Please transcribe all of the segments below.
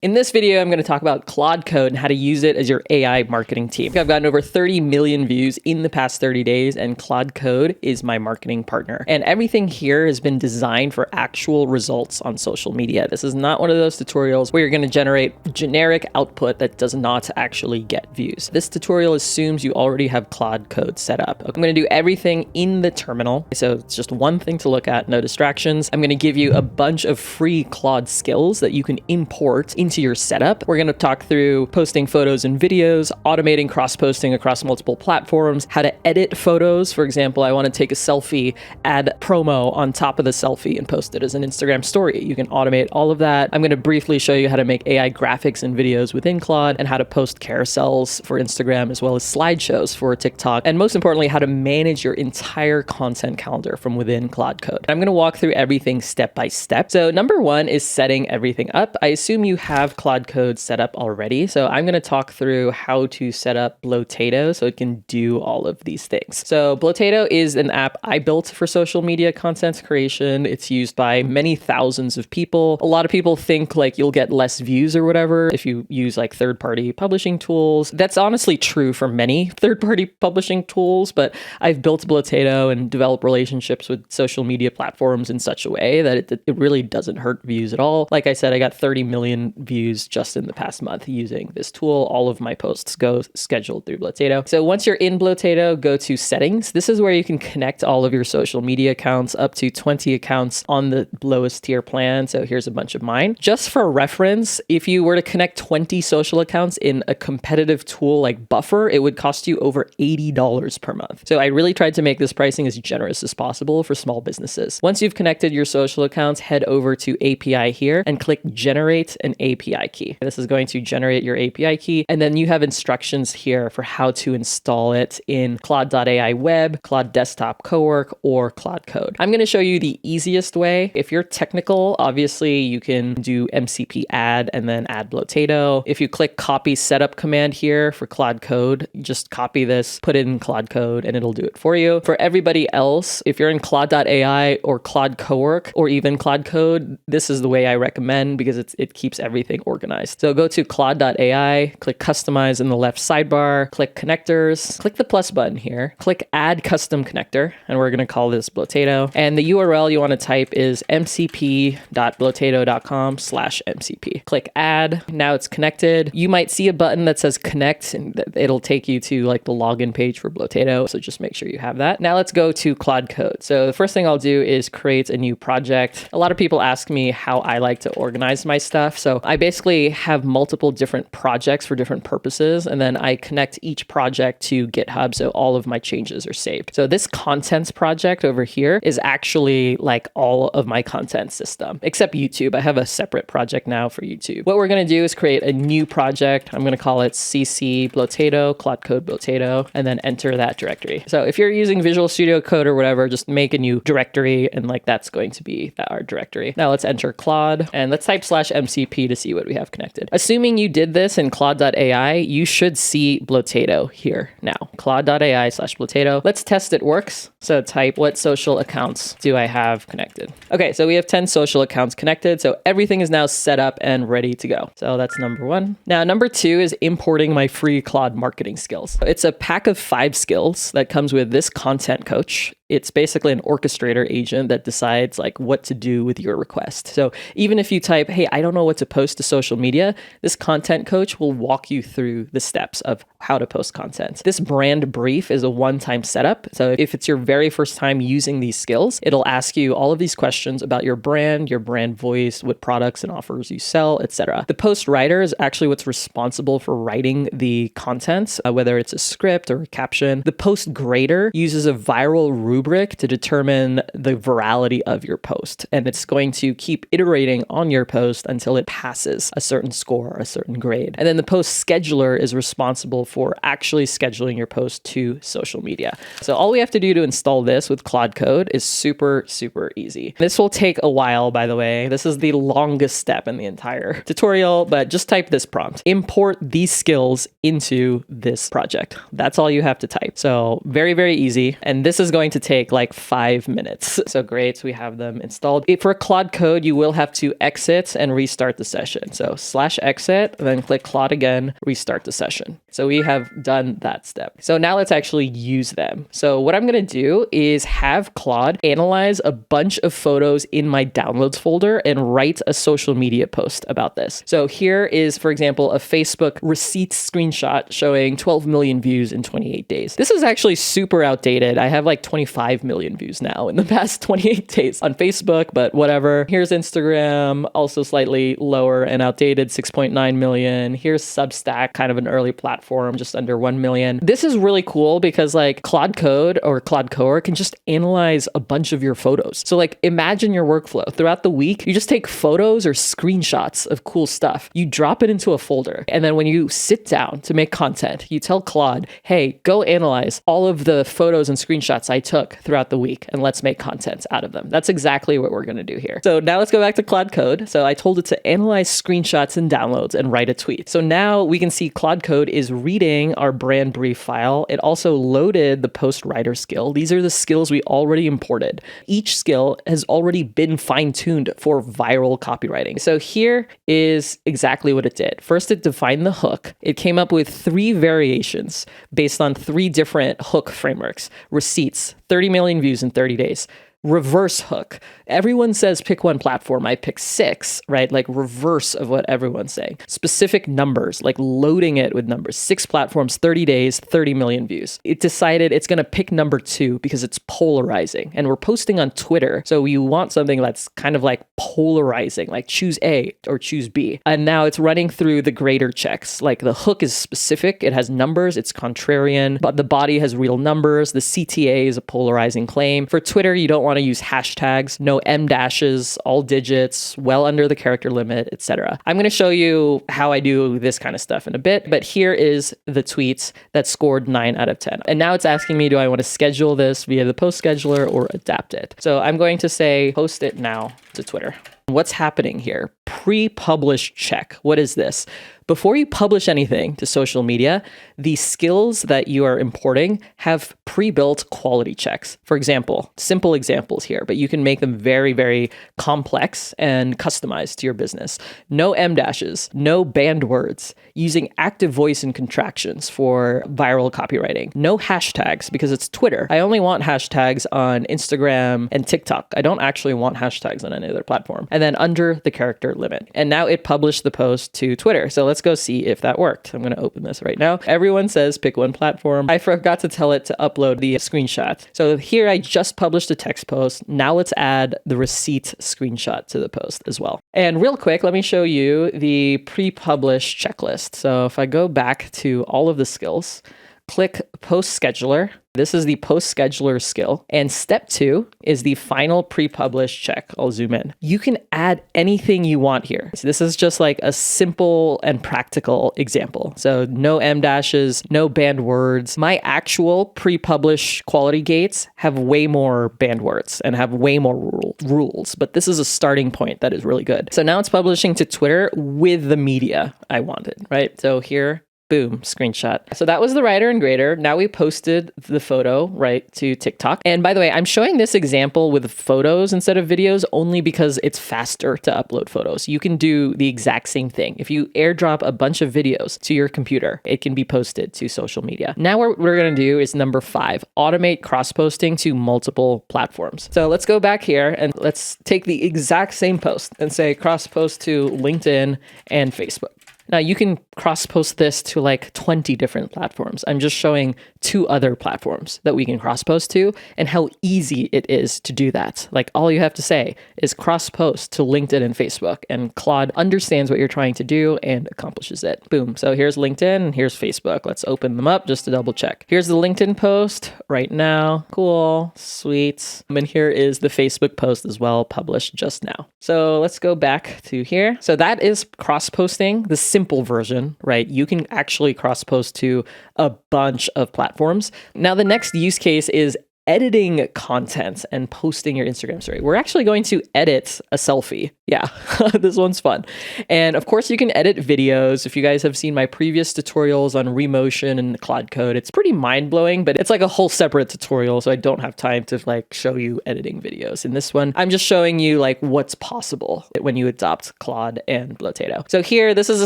In this video, I'm going to talk about Claude Code and how to use it as your AI marketing team. I've gotten over 30 million views in the past 30 days, and Claude Code is my marketing partner. And everything here has been designed for actual results on social media. This is not one of those tutorials where you're going to generate generic output that does not actually get views. This tutorial assumes you already have Claude Code set up. I'm going to do everything in the terminal. So it's just one thing to look at, no distractions. I'm going to give you a bunch of free Claude skills that you can import into your setup. We're going to talk through posting photos and videos, automating cross-posting across multiple platforms, how to edit photos. For example, I want to take a selfie, add promo on top of the selfie and post it as an Instagram story. You can automate all of that. I'm going to briefly show you how to make AI graphics and videos within Claude and how to post carousels for Instagram as well as slideshows for TikTok. And most importantly, how to manage your entire content calendar from within Claude Code. I'm going to walk through everything step by step. So number one is setting everything up. I assume you have Claude Code set up already. So I'm going to talk through how to set up Blotato so it can do all of these things. So Blotato is an app I built for social media content creation. It's used by many thousands of people. A lot of people think like you'll get less views or whatever if you use like third-party publishing tools. That's honestly true for many third-party publishing tools, but I've built Blotato and developed relationships with social media platforms in such a way that it really doesn't hurt views at all. Like I said, I got 30 million views just in the past month using this tool. All of my posts go scheduled through Blotato. So once you're in Blotato, go to settings. This is where you can connect all of your social media accounts, up to 20 accounts on the lowest tier plan. So here's a bunch of mine. Just for reference, if you were to connect 20 social accounts in a competitive tool like Buffer, it would cost you over $80 per month. So I really tried to make this pricing as generous as possible for small businesses. Once you've connected your social accounts, head over to API here and click Generate an API key. This is going to generate your API key, and then you have instructions here for how to install it in Claude.ai Web, Claude Desktop Cowork, or Claude Code. I'm going to show you the easiest way. If you're technical, obviously you can do MCP add and then add Blotato. If you click copy setup command here for Claude Code, just copy this, put it in Claude Code, and it'll do it for you. For everybody else, if you're in Claude.ai or Claude Cowork or even Claude Code, this is the way I recommend because it keeps everything organized. So go to Claude.ai, click customize in the left sidebar, click connectors, click the plus button here, click add custom connector, and we're going to call this Blotato. And the URL you want to type is mcp.blotato.com/mcp. Click add. Now it's connected. You might see a button that says connect, and it'll take you to like the login page for Blotato. So just make sure you have that. Now let's go to Claude Code. So the first thing I'll do is create a new project. A lot of people ask me how I like to organize my stuff. So I basically have multiple different projects for different purposes, and then I connect each project to GitHub so all of my changes are saved. So this contents project over here is actually like all of my content system, except YouTube. I have a separate project now for YouTube. What we're going to do is create a new project. I'm going to call it CC Blotato, Claude Code Blotato, and then enter that directory. So if you're using Visual Studio Code or whatever, just make a new directory, and like that's going to be our directory. Now let's enter Claude, and let's type /mcp to see what we have connected. Assuming you did this in Claude.ai, you should see Blotato here now. Claude.ai/Blotato. Let's test it works. So type what social accounts do I have connected? Okay, so we have 10 social accounts connected. So everything is now set up and ready to go. So that's number one. Now, number two is importing my free Claude Marketing Skills. It's a pack of 5 skills that comes with this content coach. It's basically an orchestrator agent that decides like what to do with your request. So even if you type, hey, I don't know what to post to social media, this content coach will walk you through the steps of how to post content. This brand brief is a one-time setup. So if it's your very first time using these skills, it'll ask you all of these questions about your brand voice, what products and offers you sell, etc. The post writer is actually what's responsible for writing the content, whether it's a script or a caption. The post grader uses a viral rubric to determine the virality of your post. And it's going to keep iterating on your post until it passes a certain score, a certain grade. And then the post scheduler is responsible for actually scheduling your post to social media. So all we have to do to install this with Claude Code is super, super easy. This will take a while, by the way. This is the longest step in the entire tutorial, but just type this prompt. Import these skills into this project. That's all you have to type. So very, very easy. And this is going to take like 5 minutes. So great, so we have them installed. For Claude Code, you will have to exit and restart the session. So /exit, then click Claude again, restart the session. So we have done that step. So now let's actually use them. So what I'm going to do is have Claude analyze a bunch of photos in my downloads folder and write a social media post about this. So here is, for example, a Facebook receipts screenshot showing 12 million views in 28 days. This is actually super outdated. I have like 25 million views now in the past 28 days on Facebook, but whatever. Here's Instagram, also slightly lower and outdated, 6.9 million. Here's Substack, kind of an early platform, just under 1 million. This is really cool because like Claude Code or Claude Core can just analyze a bunch of your photos. So like imagine your workflow. Throughout the week, you just take photos or screenshots of cool stuff. You drop it into a folder. And then when you sit down to make content, you tell Claude, hey, go analyze all of the photos and screenshots I took throughout the week and let's make content out of them. That's exactly what we're going to do here. So now let's go back to Claude Code. So I told it to analyze screenshots and downloads and write a tweet. So now we can see Claude Code is reading our brand brief file. It also loaded the post writer skill. These are the skills we already imported. Each skill has already been fine-tuned for viral copywriting. So here is exactly what it did. First, it defined the hook. It came up with 3 variations based on 3 different hook frameworks. Receipts, 30 million views in 30 days. Reverse hook. Everyone says pick one platform. I pick 6, right? Like reverse of what everyone's saying. Specific numbers, like loading it with numbers. 6 platforms, 30 days, 30 million views. It decided it's going to pick number 2 because it's polarizing. And we're posting on Twitter. So you want something that's kind of like polarizing, like choose A or choose B. And now it's running through the grader checks. Like the hook is specific. It has numbers. It's contrarian, but the body has real numbers. The CTA is a polarizing claim. For Twitter, you don't want to use hashtags, no M dashes, all digits, well under the character limit, etc. I'm going to show you how I do this kind of stuff in a bit, but here is the tweets that scored 9 out of 10. And now it's asking me, do I want to schedule this via the post scheduler or adapt it? So I'm going to say, post it now to Twitter. What's happening here? Pre-publish check. What is this? Before you publish anything to social media, the skills that you are importing have pre-built quality checks. For example, simple examples here, but you can make them very, very complex and customized to your business. No M dashes, no banned words, using active voice and contractions for viral copywriting. No hashtags because it's Twitter. I only want hashtags on Instagram and TikTok. I don't actually want hashtags on any other platform. And then under the character limit. And now it published the post to Twitter. So let's go see if that worked. I'm going to open this right now. Everyone says pick one platform. I forgot to tell it to upload the screenshot. So here I just published a text post. Now let's add the receipt screenshot to the post as well. And real quick, let me show you the pre-publish checklist. So if I go back to all of the skills, click post scheduler. This is the post scheduler skill. And step 2 is the final pre-publish check. I'll zoom in. You can add anything you want here. So this is just like a simple and practical example. So no M dashes, no banned words. My actual pre-publish quality gates have way more banned words and have way more rules, but this is a starting point that is really good. So now it's publishing to Twitter with the media I wanted, right? So here, boom, screenshot. So that was the writer and grader. Now we posted the photo, right, to TikTok. And by the way, I'm showing this example with photos instead of videos only because it's faster to upload photos. You can do the exact same thing. If you airdrop a bunch of videos to your computer, it can be posted to social media. Now what we're going to do is number 5, automate cross-posting to multiple platforms. So let's go back here and let's take the exact same post and say cross-post to LinkedIn and Facebook. Now you can cross-post this to like 20 different platforms. I'm just showing 2 other platforms that we can cross-post to and how easy it is to do that. Like all you have to say is cross-post to LinkedIn and Facebook, and Claude understands what you're trying to do and accomplishes it. Boom. So here's LinkedIn and here's Facebook. Let's open them up just to double check. Here's the LinkedIn post right now. Cool. Sweet. And here is the Facebook post as well, published just now. So let's go back to here. So that is cross-posting, the simple version, right? You can actually cross-post to a bunch of platforms. Now, the next use case is editing content and posting your Instagram story. We're actually going to edit a selfie. Yeah, this one's fun. And of course, you can edit videos. If you guys have seen my previous tutorials on Remotion and Claude Code, it's pretty mind-blowing, but it's like a whole separate tutorial, so I don't have time to like show you editing videos. In this one, I'm just showing you like what's possible when you adopt Claude and Blotato. So here, this is a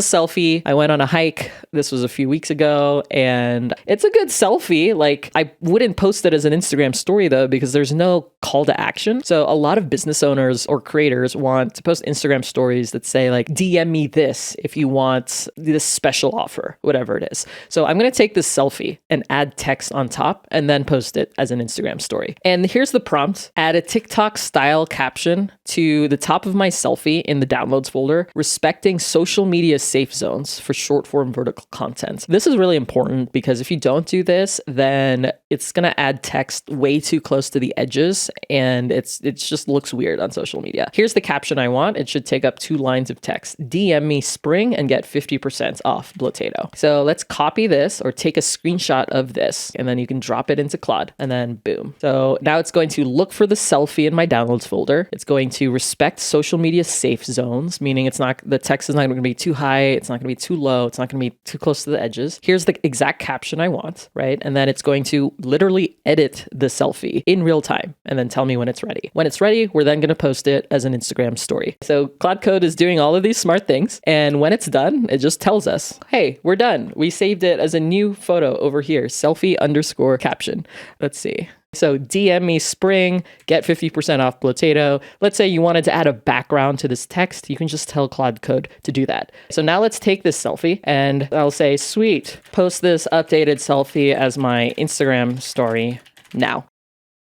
selfie. I went on a hike. This was a few weeks ago, and it's a good selfie. Like, I wouldn't post it as an Instagram story though, because there's no call to action. So a lot of business owners or creators want to post Instagram stories that say like, DM me this if you want this special offer, whatever it is. So I'm going to take this selfie and add text on top and then post it as an Instagram story. And here's the prompt: add a TikTok style caption to the top of my selfie in the downloads folder, respecting social media safe zones for short form vertical content. This is really important because if you don't do this, then it's going to add text way too close to the edges, and it just looks weird on social media. Here's the caption I want. It should take up 2 lines of text. DM me spring and get 50% off Blotato. So let's copy this or take a screenshot of this, and then you can drop it into Claude, and then boom. So now it's going to look for the selfie in my downloads folder. It's going to respect social media safe zones, meaning the text is not going to be too high. It's not going to be too low. It's not going to be too close to the edges. Here's the exact caption I want, right? And then it's going to literally edit the selfie in real time and then tell me when it's ready. When it's ready, we're then going to post it as an Instagram story. So Claude Code is doing all of these smart things. And when it's done, it just tells us, hey, we're done. We saved it as a new photo over here, selfie_caption. Let's see. So DM me spring, get 50% off Blotato. Let's say you wanted to add a background to this text. You can just tell Claude Code to do that. So now let's take this selfie and I'll say, sweet, post this updated selfie as my Instagram story now.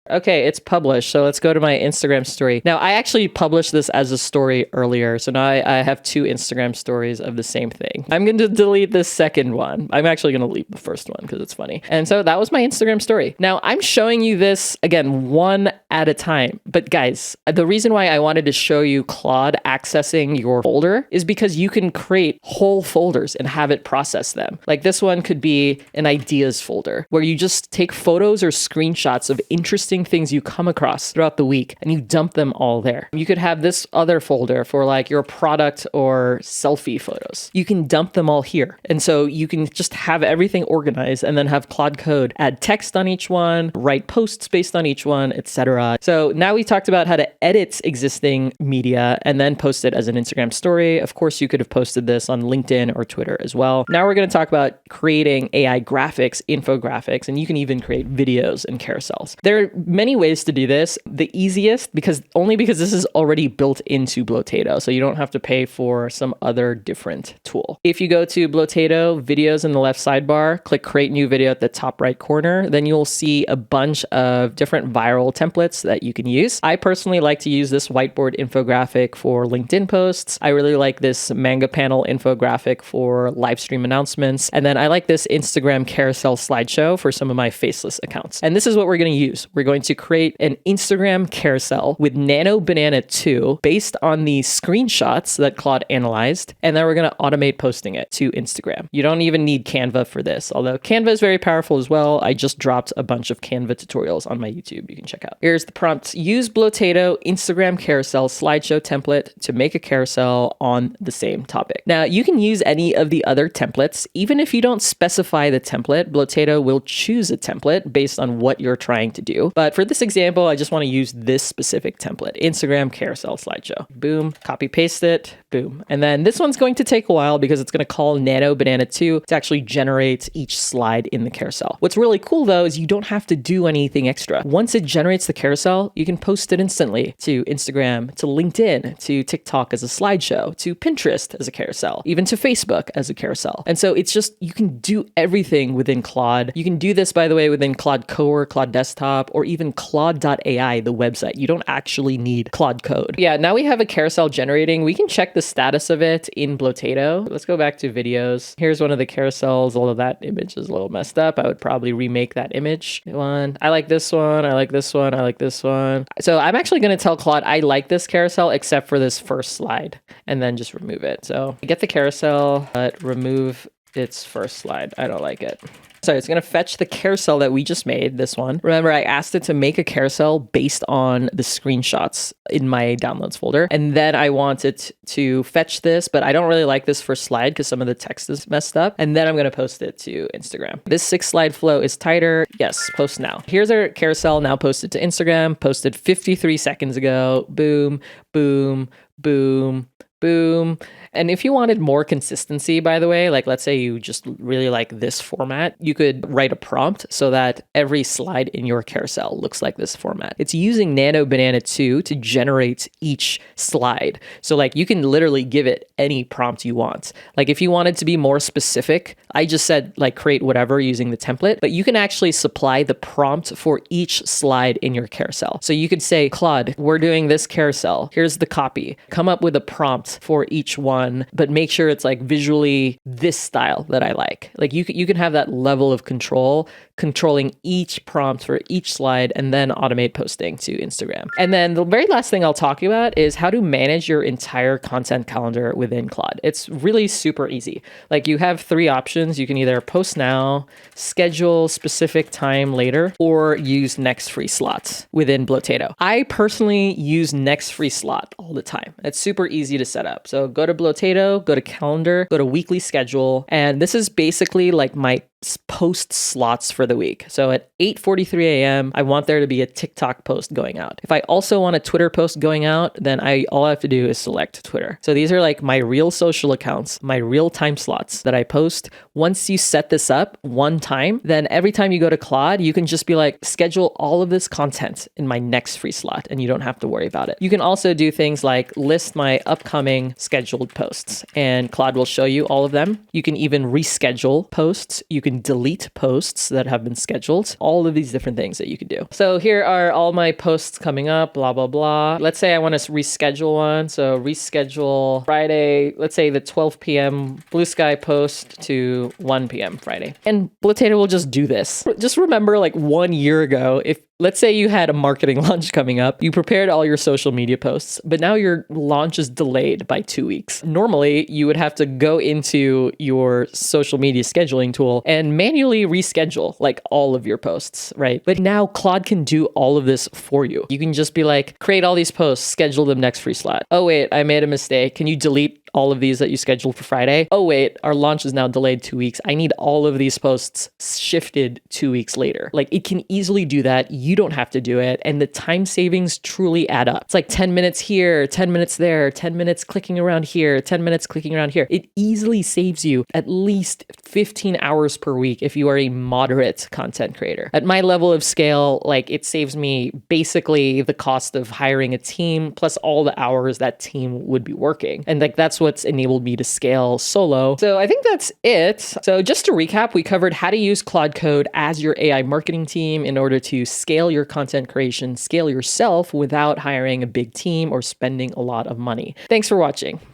Okay, it's published. So let's go to my Instagram story. Now, I actually published this as a story earlier. So now I have 2 Instagram stories of the same thing. I'm going to delete this second one. I'm actually going to delete the first one because it's funny. And so that was my Instagram story. Now, I'm showing you this, again, one at a time. But guys, the reason why I wanted to show you Claude accessing your folder is because you can create whole folders and have it process them. Like this one could be an ideas folder where you just take photos or screenshots of interesting things you come across throughout the week and you dump them all there. You could have this other folder for like your product or selfie photos. You can dump them all here. And so you can just have everything organized and then have Claude Code add text on each one, write posts based on each one, etc. So now we talked about how to edit existing media and then post it as an Instagram story. Of course, you could have posted this on LinkedIn or Twitter as well. Now we're going to talk about creating AI graphics, infographics, and you can even create videos and carousels. There are many ways to do this. The easiest, because this is already built into Blotato, so you don't have to pay for some other different tool. If you go to Blotato, videos in the left sidebar, click create new video at the top right corner, then you'll see a bunch of different viral templates that you can use. I personally like to use this whiteboard infographic for LinkedIn posts. I really like this manga panel infographic for live stream announcements. And then I like this Instagram carousel slideshow for some of my faceless accounts. And this is what we're going to use. We're going to create an Instagram carousel with Nano Banana 2 based on the screenshots that Claude analyzed. And then we're going to automate posting it to Instagram. You don't even need Canva for this, although Canva is very powerful as well. I just dropped a bunch of Canva tutorials on my YouTube you can check out. Here's the prompt. Use Blotato Instagram carousel slideshow template to make a carousel on the same topic. Now, you can use any of the other templates. Even if you don't specify the template, Blotato will choose a template based on what you're trying to do. But for this example, I just want to use this specific template, Instagram carousel slideshow. Boom, copy paste it, boom. And then this one's going to take a while because it's going to call Nano Banana 2 to actually generate each slide in the carousel. What's really cool though is you don't have to do anything extra. Once it generates the carousel, you can post it instantly to Instagram, to LinkedIn, to TikTok as a slideshow, to Pinterest as a carousel, even to Facebook as a carousel. And so it's just, you can do everything within Claude. You can do this, by the way, within Claude Core, Claude Desktop, or even Claude.ai, the website. You don't actually need Claude Code. Yeah, now we have a carousel generating. We can check the status of it in Blotato. Let's go back to videos. Here's one of the carousels, although that image is a little messed up. I would probably remake that image. One. I like this one. I like this one. I like this one. So I'm actually going to tell Claude I like this carousel except for this first slide and then just remove it. So get the carousel, but remove its first slide. I don't like it. So it's going to fetch the carousel that we just made, this one. Remember, I asked it to make a carousel based on the screenshots in my downloads folder. And then I want it to fetch this, but I don't really like this first slide because some of the text is messed up. And then I'm going to post it to Instagram. This 6-slide flow is tighter. Yes, post now. Here's our carousel now posted to Instagram, posted 53 seconds ago. Boom, boom, boom, boom. And if you wanted more consistency, by the way, like let's say you just really like this format, you could write a prompt so that every slide in your carousel looks like this format. It's using Nano Banana 2 to generate each slide. So like you can literally give it any prompt you want. Like if you wanted to be more specific, I just said like create whatever using the template, but you can actually supply the prompt for each slide in your carousel. So you could say, Claude, we're doing this carousel. Here's the copy. Come up with a prompt for each one, but make sure it's like visually this style that I like. Like you can have that level of control, controlling each prompt for each slide and then automate posting to Instagram. And then the very last thing I'll talk about is how to manage your entire content calendar within Claude. It's really super easy. Like you have 3 options. You can either post now, schedule specific time later, or use next free slots within Blotato. I personally use next free slot all the time. It's super easy to set up. So go to Blotato, go to calendar, go to weekly schedule. And this is basically like my post slots for the week. So at 8:43 a.m., I want there to be a TikTok post going out. If I also want a Twitter post going out, then all I have to do is select Twitter. So these are like my real social accounts, my real time slots that I post. Once you set this up one time, then every time you go to Claude, you can just be like, schedule all of this content in my next free slot, and you don't have to worry about it. You can also do things like list my upcoming scheduled posts, and Claude will show you all of them. You can even reschedule posts. You can delete posts that have been scheduled, all of these different things that you could do. So here are all my posts coming up, blah, blah, blah. Let's say I want to reschedule one. So reschedule Friday, let's say the 12 p.m. Blue Sky post to 1 p.m. Friday. And Blotato will just do this. Just remember like 1 year ago, if let's say you had a marketing launch coming up, you prepared all your social media posts, but now your launch is delayed by 2 weeks. Normally, you would have to go into your social media scheduling tool and manually reschedule like all of your posts, right? But now Claude can do all of this for you. You can just be like, create all these posts, schedule them next free slot. Oh wait, I made a mistake. Can you delete all of these that you scheduled for Friday? Oh wait, our launch is now delayed 2 weeks. I need all of these posts shifted 2 weeks later. Like it can easily do that. You don't have to do it. And the time savings truly add up. It's like 10 minutes here, 10 minutes there, 10 minutes clicking around here, 10 minutes clicking around here. It easily saves you at least 15 hours per week if you are a moderate content creator. At my level of scale, like it saves me basically the cost of hiring a team plus all the hours that team would be working. And like that's what's enabled me to scale solo. So I think that's it. So just to recap, we covered how to use Claude Code as your AI marketing team in order to scale your content creation, scale yourself without hiring a big team or spending a lot of money. Thanks for watching.